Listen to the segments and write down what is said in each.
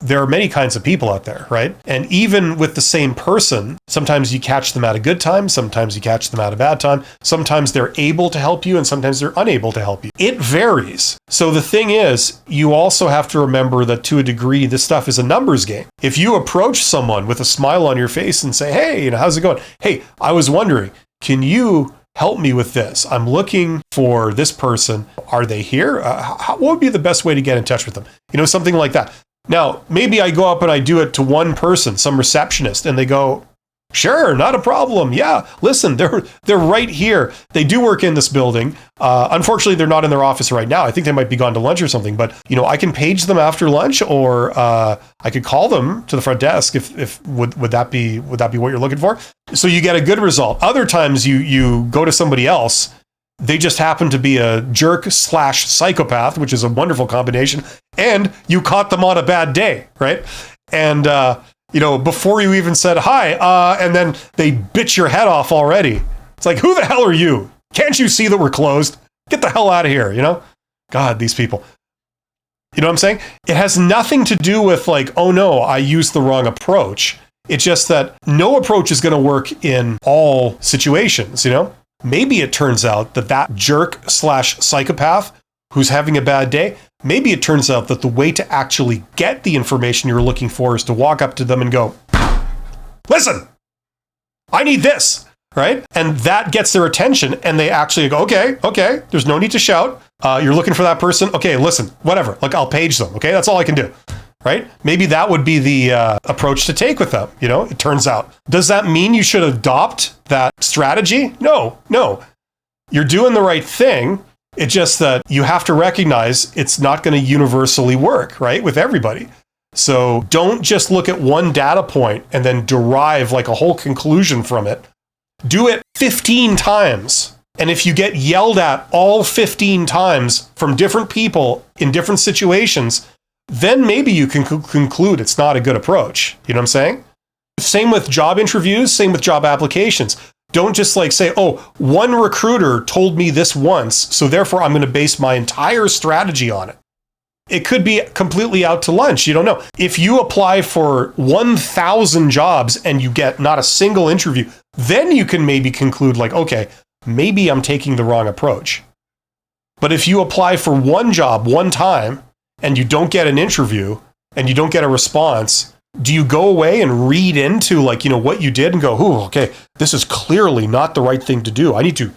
there are many kinds of people out there, right? And even with the same person, sometimes you catch them at a good time, sometimes you catch them at a bad time, sometimes they're able to help you and sometimes they're unable to help you. It varies. So the thing is, you also have to remember that to a degree, this stuff is a numbers game. If you approach someone with a smile on your face and say, hey, how's it going? Hey, I was wondering, can you help me with this? I'm looking for this person. Are they here? What would be the best way to get in touch with them? Something like that. Now, maybe I go up and I do it to one person, some receptionist, and they go, sure, not a problem. Yeah, listen, they're right here. They do work in this building. Unfortunately, they're not in their office right now. I think they might be gone to lunch or something, but I can page them after lunch, or I could call them to the front desk if would that be what you're looking for? So you get a good result. Other times you go to somebody else. They just happen to be a jerk/psychopath, which is a wonderful combination, and you caught them on a bad day, right? And before you even said hi, and then they bitch your head off already. It's like, who the hell are you? Can't you see that we're closed? Get the hell out of here, God, these people. You know what I'm saying? It has nothing to do with like, oh no, I used the wrong approach. It's just that no approach is going to work in all situations, Maybe it turns out that jerk/psychopath who's having a bad day, maybe it turns out that the way to actually get the information you're looking for is to walk up to them and go, listen, I need this, right? And that gets their attention and they actually go, okay, there's no need to shout. You're looking for that person. Okay, listen, whatever. Like, I'll page them. Okay, that's all I can do, right? Maybe that would be the approach to take with them, it turns out. Does that mean you should adopt that strategy? No. You're doing the right thing. It's just that you have to recognize it's not going to universally work, right, with everybody. So don't just look at one data point and then derive like a whole conclusion from it. Do it 15 times. And if you get yelled at all 15 times from different people in different situations, then maybe you can conclude it's not a good approach. You know what I'm saying? Same with job interviews, same with job applications. Don't just like say, oh, one recruiter told me this once, so therefore I'm going to base my entire strategy on it. It could be completely out to lunch. You don't know. If you apply for 1,000 jobs and you get not a single interview, then you can maybe conclude like, okay, maybe I'm taking the wrong approach. But if you apply for one job one time and you don't get an interview and you don't get a response, do you go away and read into like, what you did and go, oh, okay, this is clearly not the right thing to do. I need to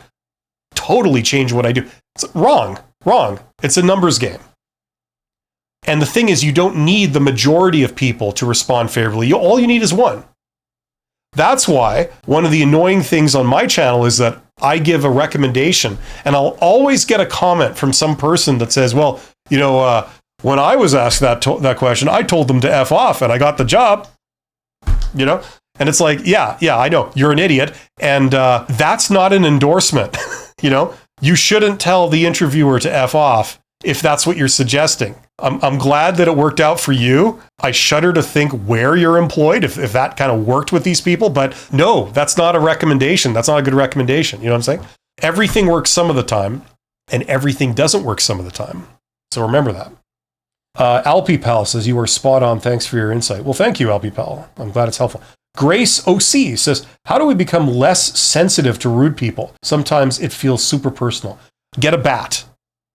totally change what I do. It's wrong. It's a numbers game. And the thing is, you don't need the majority of people to respond favorably. All you need is one. That's why one of the annoying things on my channel is that I give a recommendation and I'll always get a comment from some person that says, well, when I was asked that question, I told them to F off and I got the job, And it's like, yeah, I know you're an idiot. And that's not an endorsement. You shouldn't tell the interviewer to F off if that's what you're suggesting. I'm glad that it worked out for you. I shudder to think where you're employed, if that kind of worked with these people. But no, that's not a recommendation. That's not a good recommendation. You know what I'm saying? Everything works some of the time and everything doesn't work some of the time. So remember that. Alpi Pal says, you are spot on. Thanks for your insight. Well, thank you, Alpi Pal. I'm glad it's helpful. Grace OC says, how do we become less sensitive to rude people? Sometimes it feels super personal. Get a bat,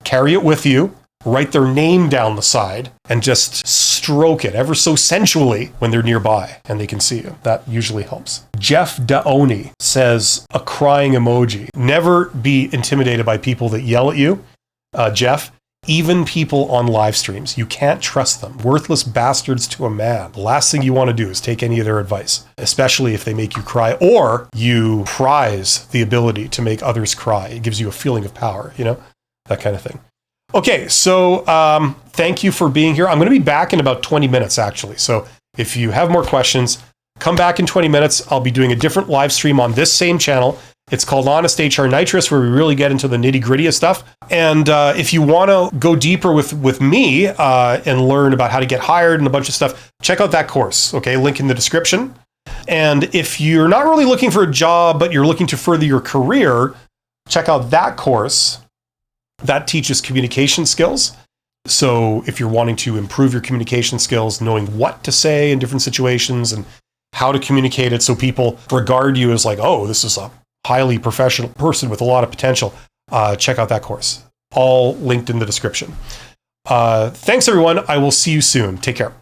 carry it with you, write their name down the side, and just stroke it ever so sensually when they're nearby and they can see you. That usually helps. Jeff Daoni says, a crying emoji. Never be intimidated by people that yell at you. Jeff, even people on live streams, you can't trust them. Worthless bastards to a man. The last thing you want to do is take any of their advice, especially if they make you cry or you prize the ability to make others cry. It gives you a feeling of power, that kind of thing. Okay, so thank you for being here. I'm going to be back in about 20 minutes, actually. So if you have more questions, come back in 20 minutes. I'll be doing a different live stream on this same channel. It's called Honest HR Nitrous, where we really get into the nitty-gritty of stuff. And if you want to go deeper with me and learn about how to get hired and a bunch of stuff, check out that course, okay? Link in the description. And if you're not really looking for a job, but you're looking to further your career, check out that course. That teaches communication skills. So if you're wanting to improve your communication skills, knowing what to say in different situations and how to communicate it so people regard you as like, oh, this is a highly professional person with a lot of potential, check out that course. All linked in the description. Thanks, everyone. I will see you soon. Take care.